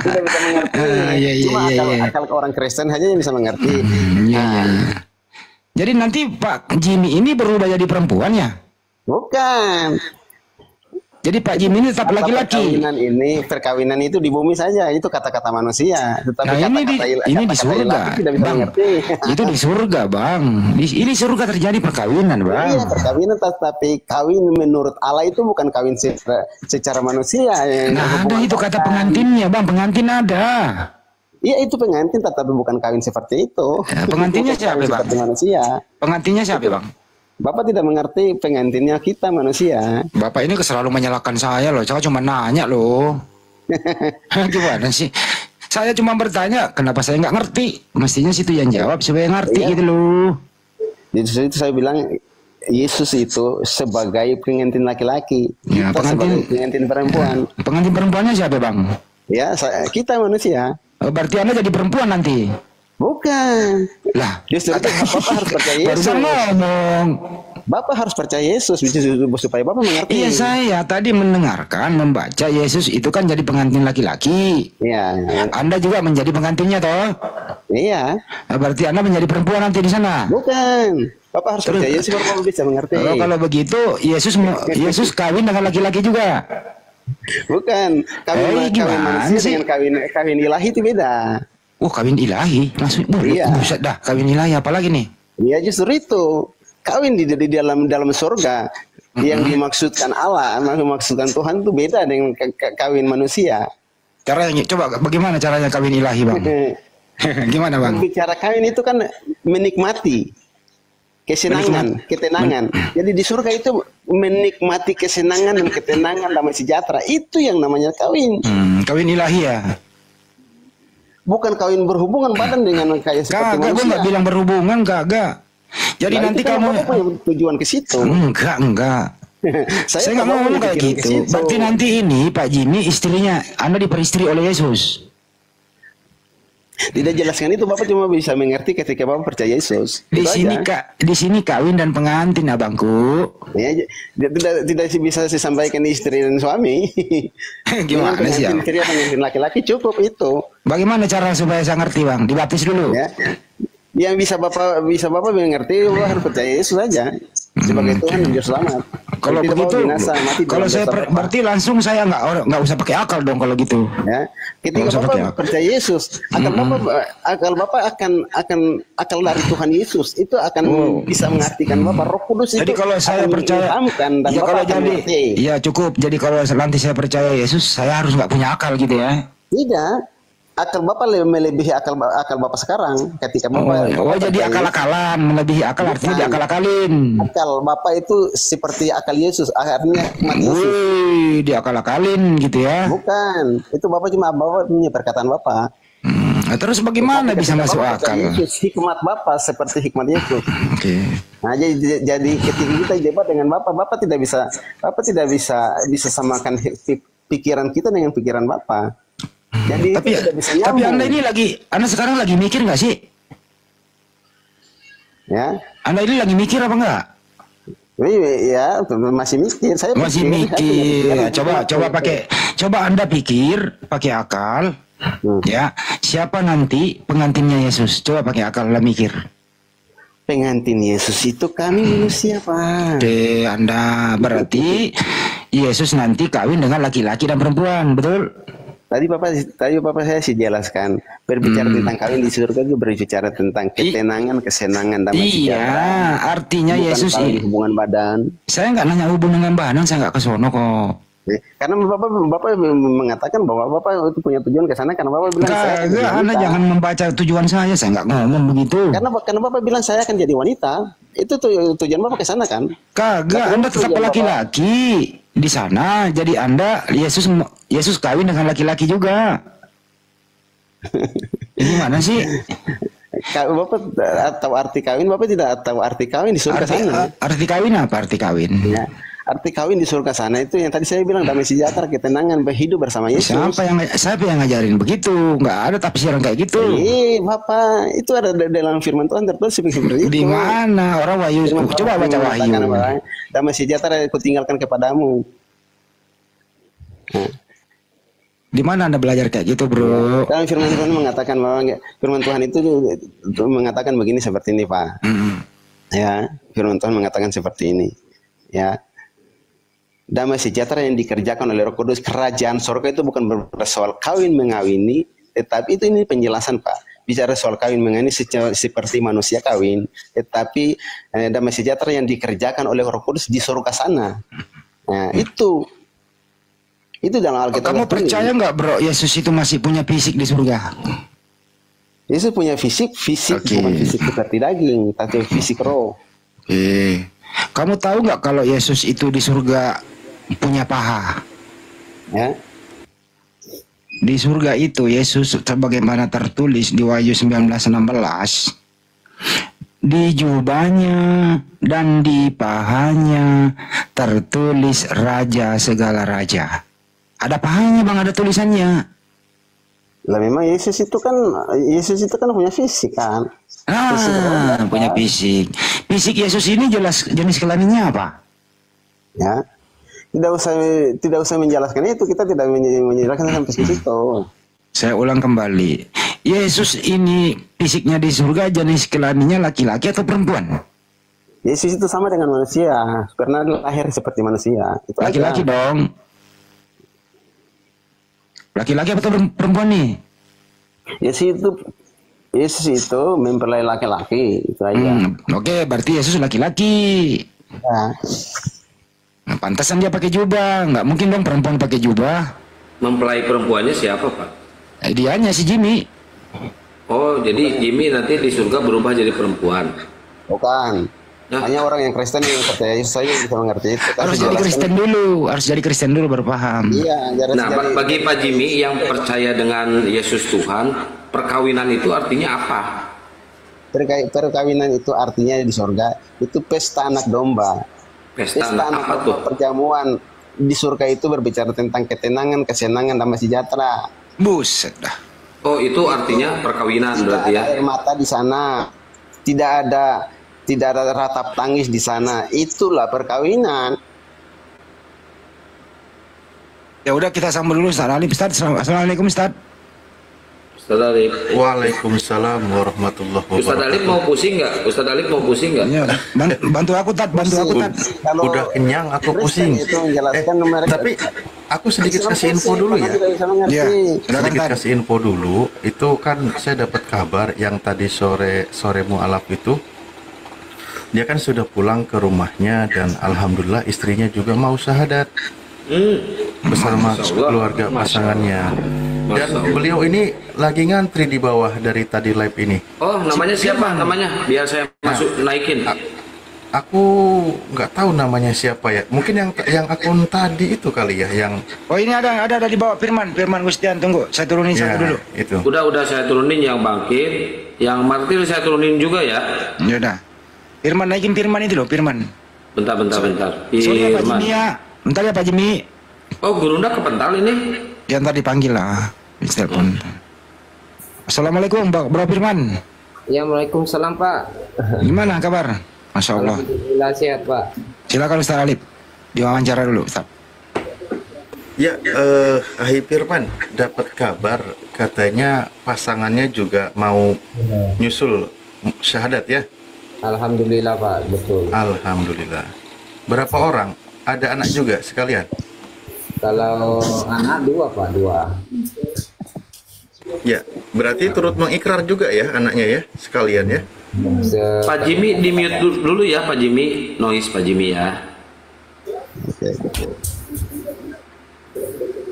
Tidak bisa mengerti. Iya, iya, Cuma iya, iya. akal orang Kristen aja yang bisa mengerti. Iya, iya, iya. Jadi nanti Pak Jimmy ini berubah jadi perempuan ya? Bukan. Jadi Pak Jimmy ini tetap laki-laki. Perkawinan itu di bumi saja, itu kata-kata manusia. Tetapi Nah ini di kata-kata surga, ilahi tidak bisa Bang. mengerti. Itu di surga, Bang. Ini surga terjadi perkawinan, Bang. Iya, perkawinan, tapi kawin menurut Allah itu bukan kawin secara manusia. Nah, ada itu kata pengantinnya, Bang. Pengantin ada. Iya, itu pengantin, tetapi bukan kawin seperti itu. Ya, pengantinnya siapa, Kawin Bang? seperti manusia. Pengantinnya siapa, Bang? Bapak tidak mengerti pengantinnya kita manusia. Bapak ini selalu menyalahkan saya loh. Saya cuma nanya loh. Gimana sih? Saya cuma bertanya, kenapa saya nggak ngerti? Mestinya situ yang jawab supaya ngerti Iya. gitu loh. Jadi itu saya bilang Yesus itu sebagai pengantin laki-laki, Ya, kita sebagai pengantin perempuan. Pengantin perempuannya siapa, Bang? Ya, kita manusia. Oh, berarti Anda jadi perempuan nanti. Bukan. Lah, Justru itu Bapak harus percaya Yesus. barusan ngomong. Bapak harus percaya Yesus supaya Bapak mengerti. Iya, saya tadi mendengarkan, membaca Yesus itu kan jadi pengantin laki-laki. Iya. Anda juga menjadi pengantinnya toh? Iya. Nah, berarti Anda menjadi perempuan nanti di sana. Bukan. Bapak harus Terus- percaya Yesus baru Bapak bisa mengerti. Kalau begitu Yesus kawin dengan laki-laki juga. Bukan. Kawin gimana manusia sih? dengan kawin ilahi itu beda. Oh, kawin ilahi. Langsung Iya. buset dah, kawin ilahi apalagi nih? Ya justru itu. Kawin di dalam surga yang dimaksudkan Allah, dimaksudkan Tuhan itu beda dengan kawin manusia. Caranya coba bagaimana caranya kawin ilahi, Bang? Gimana, Bang? Bicara kawin itu kan menikmati kesenangan, ketenangan. Jadi di surga itu menikmati kesenangan dan ketenangan damai sejahtera. Itu yang namanya kawin. Kawin ilahi ya? Bukan kawin berhubungan badan dengan kayak seperti Kagak, gue manusia. nggak bilang berhubungan, kagak. Jadi Nah, nanti itu kan kamu Bapak punya tujuan ke situ. enggak. Saya nggak Bapak ngomong punya kayak pikiran ke gitu. situ. Berarti nanti ini Pak Jimmy istrinya Anda diperistri oleh Yesus. Tidak jelaskan itu, Bapak cuma bisa mengerti ketika Bapak percaya Yesus. Di Itu sini aja. di sini kawin dan pengantin, abangku. Ya, tidak bisa disampaikan istri dan suami. Gimana sih, Pengantin Abang? pria, pengantin laki-laki cukup itu. Bagaimana cara supaya saya ngerti, Bang? Dibaptis dulu. Ya. Yang bisa Bapak mengerti, Bapak harus percaya Yesus saja sebagai Tuhan dan Juru Selamat. Kalau Tidak begitu, mau binasa, mati kalau dalam saya dosa Bapak. berarti langsung saya nggak usah pakai akal dong kalau gitu. Ya, ketika Nggak usah pakai Bapak akal. percaya Yesus, akal Bapak akan akal dari Tuhan Yesus itu akan bisa mengartikan Bapak. Roh Kudus itu Jadi kalau saya akan percaya, mengilhamkan dan ya Bapak kalau akan jadi, mengerti. ya cukup. Jadi kalau nanti saya percaya Yesus, saya harus nggak punya akal gitu ya. Tidak, akal Bapak melebihi akal Bapak sekarang. Ketika Bapak, Oh, Bapak jadi percaya akal-akalan, melebihi akal artinya Bukan. diakal-akalin. akal Bapak itu seperti akal Yesus, artinya mati Yesus. Wih, diakal-akalin gitu ya. Bukan, itu Bapak punya perkataan Bapak. Nah, terus bagaimana Tapi bisa ketika masuk Bapak percaya akal? Yesus, hikmat Bapak seperti hikmat Yesus. Oke. Nah, jadi ketika kita debat dengan Bapak tidak bisa samakan pikiran kita dengan pikiran Bapak. Jadi Tapi itu tidak bisa nyambung. Anda sekarang lagi mikir nggak sih? Ya, Anda ini lagi mikir apa enggak? ya masih mikir. Saya Masih mikir. Coba Anda pikir pakai akal. Ya, siapa nanti pengantinnya Yesus? Coba pakai akal lah mikir. Pengantin Yesus itu kami manusia, Pak. Oke, Anda berarti Yesus nanti kawin dengan laki-laki dan perempuan, betul? Tadi Bapak saya sih jelaskan berbicara tentang kawin di surga itu berbicara tentang ketenangan, kesenangan, damai Iya, sejahtera. artinya Bukan Yesus kawin ini. hubungan badan. Saya nggak nanya hubungan dengan badan, saya nggak ke sono kok. Karena Bapak mengatakan bahwa Bapak itu punya tujuan ke sana karena Bapak bilang saya akan jadi Kagak, Anda wanita. jangan membaca tujuan saya nggak ngomong begitu. Karena Bapak bilang saya akan jadi wanita. Itu tujuan Bapak ke sana kan? Kagak, Tapi Anda tetap tujuan laki-laki di sana. Jadi Anda Yesus kawin dengan laki-laki juga. Ini gimana sih? Bapak atau arti kawin, Bapak tidak tahu arti kawin di surga sana. Arti kawin apa arti kawin? Ya. Arti kawin di surga sana itu yang tadi saya bilang damai sejahtera, ketenangan, berhidup bersama Yesus. Siapa yang ngajarin begitu? Nggak ada tafsiran kayak gitu. Bapak, itu ada dalam firman Tuhan tertulis seperti itu. Di mana orang Wahyu? Coba baca Wahyu. Damai sejahtera aku tinggalkan kepadamu. Di mana Anda belajar kayak gitu, bro? Dalam firman Tuhan mengatakan bahwa firman Tuhan itu mengatakan begini seperti ini, Pak. Ya, firman Tuhan mengatakan seperti ini. Ya. Damai sejahtera yang dikerjakan oleh Roh Kudus, kerajaan surga itu bukan soal kawin mengawini, tetapi itu ini penjelasan, Pak. Bicara soal kawin mengawini seperti manusia kawin, tetapi damai sejahtera yang dikerjakan oleh Roh Kudus di surga sana. Nah, itu dalam Alkitab. Kamu percaya nggak, bro, Yesus itu masih punya fisik di surga? Yesus punya fisik bukan fisik seperti daging, tapi fisik roh. Kamu tahu nggak kalau Yesus itu di surga punya paha? Ya. Di surga itu Yesus sebagaimana tertulis di Wahyu 19:16, di jubahnya dan di pahanya tertulis Raja segala raja. Ada pahanya, Bang, ada tulisannya. Lah memang Yesus itu kan punya fisik kan. Punya fisik. Fisik Yesus ini jenis kelaminnya apa? Ya. Tidak usah menjelaskan itu, kita tidak menjelaskan sampai situ. Saya ulang kembali. Yesus ini fisiknya di surga jenis kelaminnya laki-laki atau perempuan? Yesus itu sama dengan manusia, karena lahir seperti manusia. Laki-laki dong. Laki-laki atau perempuan nih? Yesus itu mempelai laki-laki, itu aja. Oke, berarti Yesus laki-laki. Ya. Nah, pantasan dia pakai jubah, nggak mungkin dong perempuan pakai jubah. Mempelai perempuannya siapa, Pak? Dianya si Jimmy. Oh, jadi Jimmy nanti di surga berubah jadi perempuan? Bukan. Hanya orang yang Kristen yang percaya Yesus saja bisa mengerti itu. Harus jadi Kristen dulu baru paham. Iya. Bagi Pak Jimmy yang percaya dengan Yesus Tuhan, perkawinan itu artinya apa? Perkawinan itu artinya di surga itu pesta anak domba. Pesta anak apa tuh? Perjamuan di surga itu berbicara tentang ketenangan, kesenangan, damai sejahtera. Buset dah. Oh, itu artinya perkawinan berarti ya? Tidak ada air mata di sana, tidak ada ratap tangis di sana. Itulah perkawinan. Ya udah, kita sambung dulu Ustaz Alip. Assalamualaikum Ustaz. Ustaz Alip. Waalaikumsalam warahmatullahi wabarakatuh. Ustaz Alip mau pusing nggak? Ustaz Alip mau pusing nggak? Ya, bantu aku Tat. Udah kenyang aku pusing. Tapi aku sedikit kasih info dulu ya. Iya. Sedikit kasih info dulu. Itu kan saya dapat kabar yang tadi sore mualaf itu. Dia kan sudah pulang ke rumahnya dan alhamdulillah istrinya juga mau syahadat bersama keluarga pasangannya. Dan beliau ini lagi ngantri di bawah dari tadi live ini. Oh, namanya siapa? Namanya biar saya masuk naikin. Aku nggak tahu namanya siapa ya. Mungkin yang akun tadi itu kali ya yang. Oh, ini ada di bawah Firman Gustian. Tunggu, saya turunin ya, satu dulu. Itu. Udah saya turunin yang bangkit, yang martir saya turunin juga ya. Ya udah. Firman, naikin Firman itu loh, Firman. Bentar. Sorry ya Pak Jimmy ya. Bentar ya Pak Jimmy. Oh, Gurunda kepental ini. Ya ntar dipanggil lah. Di telepon. Assalamualaikum Bro Firman. Ya, Waalaikumsalam Pak. Gimana kabar? Masya Allah. Alhamdulillah sehat Pak. Silakan Ustaz Alip. Diwawancara dulu Ustaz. Ya, Ahi Firman dapat kabar katanya pasangannya juga mau nyusul syahadat ya. Alhamdulillah Pak, betul. Alhamdulillah. Berapa orang? Ada anak juga sekalian? Kalau anak 2 Pak, 2. Ya, berarti turut mengikrar juga ya anaknya ya, sekalian ya. Pak Jimmy di mute dulu ya Pak Jimmy, noise Pak Jimmy ya.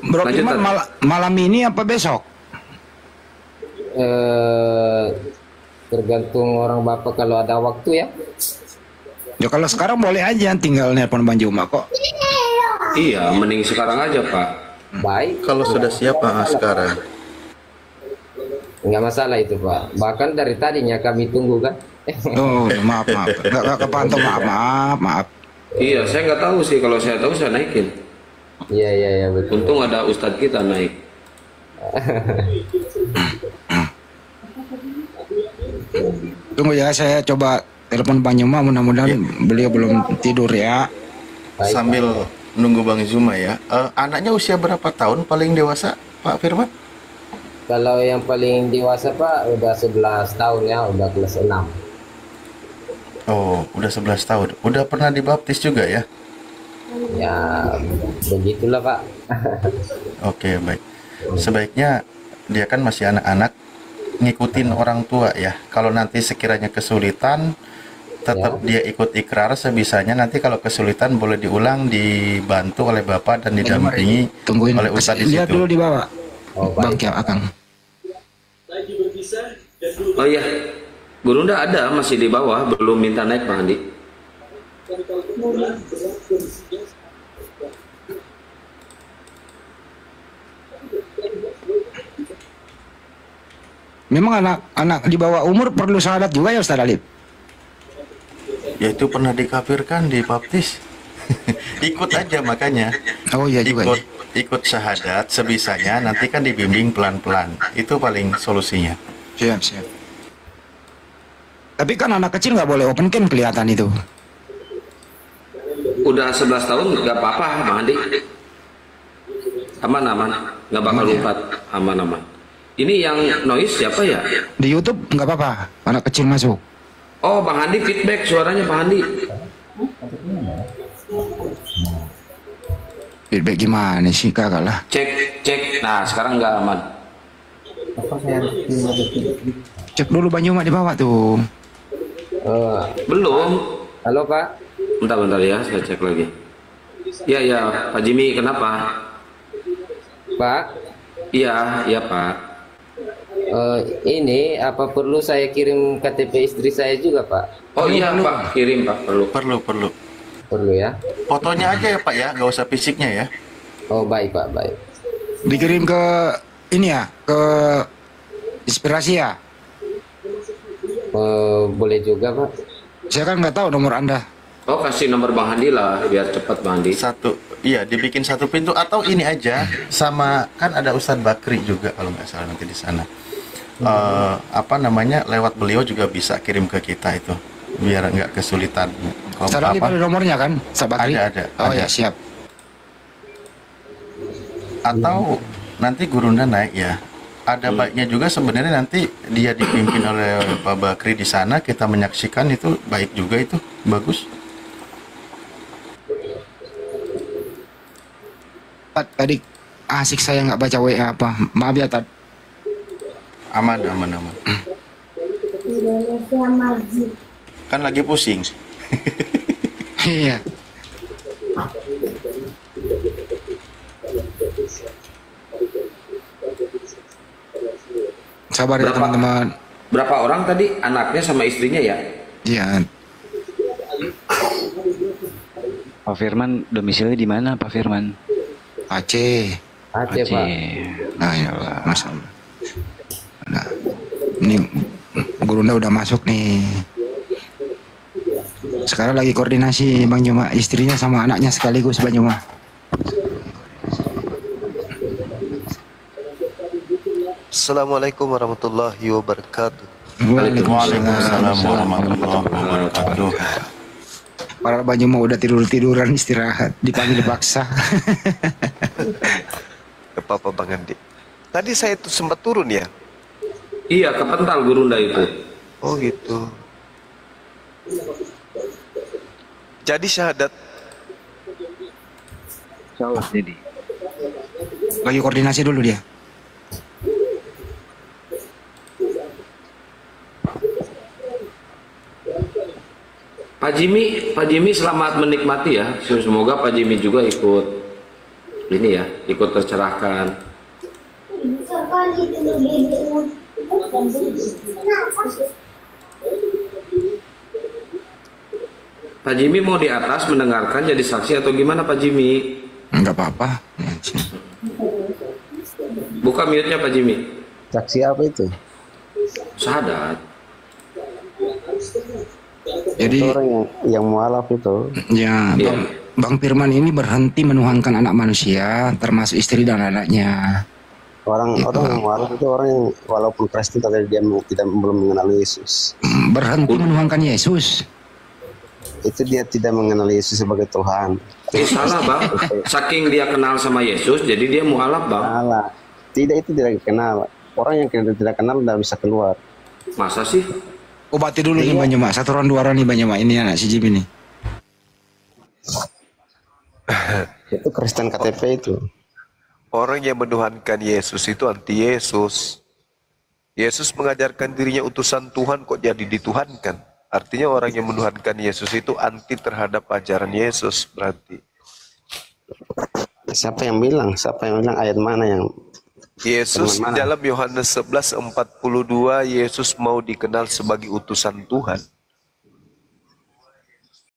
Bro Firman malam ini apa besok? Tergantung orang bapak kalau ada waktu ya. Ya kalau sekarang boleh aja, tinggal nelpon Bang Juma kok. Iya, mending sekarang aja Pak. Baik. Kalau sudah siap sekarang. Enggak masalah itu Pak. Bahkan dari tadinya kami tunggu kan. Oh, maaf. Enggak kepantau, maaf. Iya, saya nggak tahu sih. Kalau saya tahu saya naikin. Iya iya iya betul. Untung ada ustadz kita naik. Tunggu ya, saya coba telepon Bang Yuma, mudah-mudahan beliau belum tidur ya. Baik, Sambil nunggu Bang Zuma ya. Anaknya usia berapa tahun paling dewasa, Pak Firman? Kalau yang paling dewasa Pak udah 11 tahun ya, udah kelas 6. Oh, udah 11 tahun. Udah pernah dibaptis juga ya? Ya begitulah Pak. Oke, baik. Sebaiknya dia kan masih anak-anak, ngikutin orang tua ya. Kalau nanti sekiranya kesulitan, tetap dia ikut ikrar sebisanya. Nanti kalau kesulitan boleh diulang, dibantu oleh Bapak dan didampingi Tungguin, oleh Ustadz di lihat situ. dulu di bawah. Oh Bang baik. Kiam Akang. Oh iya, Gurunda ada masih di bawah, belum minta naik Bang Andi. Memang anak-anak di bawah umur perlu syahadat juga ya Ustaz Alif? Ya itu pernah dikafirkan, dibaptis. Ikut aja makanya. Oh iya juga. Ikut syahadat sebisanya, nanti kan dibimbing pelan-pelan. Itu paling solusinya. Siap, siap. Tapi kan anak kecil nggak boleh open cam kelihatan itu. Udah 11 tahun nggak apa-apa Bang Andi. Aman-aman, nggak bakal Aman ya? lupa. Aman-aman. Ini yang noise siapa ya? Di YouTube nggak apa-apa, anak kecil masuk. Oh Bang Andi feedback suaranya Bang Andi. Feedback gimana sih kakak lah? Cek. Nah sekarang nggak aman. Cek dulu Bang Yuma di bawah tuh. Belum. Halo Pak. Bentar ya, saya cek lagi. Ya Pak Jimmy kenapa? Pak. Iya Pak. Ini apa perlu saya kirim KTP istri saya juga Pak? Oh iya Pak, kirim Pak, perlu. Perlu. Perlu ya. Fotonya aja ya Pak ya, nggak usah fisiknya ya. Oh baik Pak, baik. Dikirim ke ini ya, ke Inspirasi ya. Boleh juga Pak. Saya kan nggak tahu nomor Anda. Oh kasih nomor Bang Andi lah, biar cepat Bang Andi. Iya, dibikin satu pintu atau ini aja sama kan ada Ustadz Bakri juga kalau nggak salah nanti di sana. Apa namanya, lewat beliau juga bisa kirim ke kita itu biar nggak kesulitan. Kalau Ustaz Alif ada nomornya kan? Ustaz Bakri? Ada. Oh ya siap. Atau nanti Gurunda naik ya. Ada baiknya juga sebenarnya nanti dia dipimpin oleh Pak Bakri di sana, kita menyaksikan, itu baik juga, itu bagus. Tad, tadi asik saya nggak baca WA apa. Maaf ya Tad. Aman. Kan lagi pusing. Iya. Sabar ya teman-teman. Berapa orang tadi anaknya sama istrinya ya? Iya. Pak Firman domisili di mana Pak Firman? Aceh. Aceh Pak. Nah ya Allah, Masya Allah. Nah, ini Gurunda udah masuk nih. Sekarang lagi koordinasi Bang Yuma, istrinya sama anaknya sekaligus Bang Yuma. Assalamualaikum warahmatullahi wabarakatuh. Waalaikumsalam warahmatullahi wabarakatuh. Para Bang Yuma udah tiduran istirahat, dipanggil paksa. Gak apa-apa Bang Andi. Tadi saya tuh sempat turun ya. Iya, kepental Gurunda itu. Oh gitu. Jadi syahadat. Jadi. Lagi koordinasi dulu dia. Pak Jimmy selamat menikmati ya. Semoga Pak Jimmy juga ikut ini ya, ikut tercerahkan. Pak Jimmy mau di atas mendengarkan jadi saksi atau gimana Pak Jimmy? Enggak apa-apa. Buka mute-nya Pak Jimmy. Saksi apa itu? Syahadat. Jadi itu orang yang mualaf itu. ya Bang Firman ini berhenti menuhankan anak manusia, termasuk istri dan anaknya. Orang yang mualaf itu orang yang walaupun Kristen tapi dia belum mengenal Yesus. Berhenti menuhankan Yesus. Itu dia tidak mengenal Yesus sebagai Tuhan. Salah bang, saking dia kenal sama Yesus, jadi dia mualaf bang. Salah. Tidak, itu tidak kenal. Orang yang tidak kenal tidak bisa keluar. Masa sih? Obati dulu nih Banyak, satu orang dua orang nih Banyak, ini anak si Jim ini. Itu Kristen KTP itu. Orang yang menuhankan Yesus itu anti Yesus. Yesus mengajarkan dirinya utusan Tuhan kok jadi dituhankan. Artinya orang yang menuhankan Yesus itu anti terhadap ajaran Yesus berarti. Siapa yang bilang? Ayat mana yang Yesus dalam Yohanes 11:42 Yesus mau dikenal sebagai utusan Tuhan.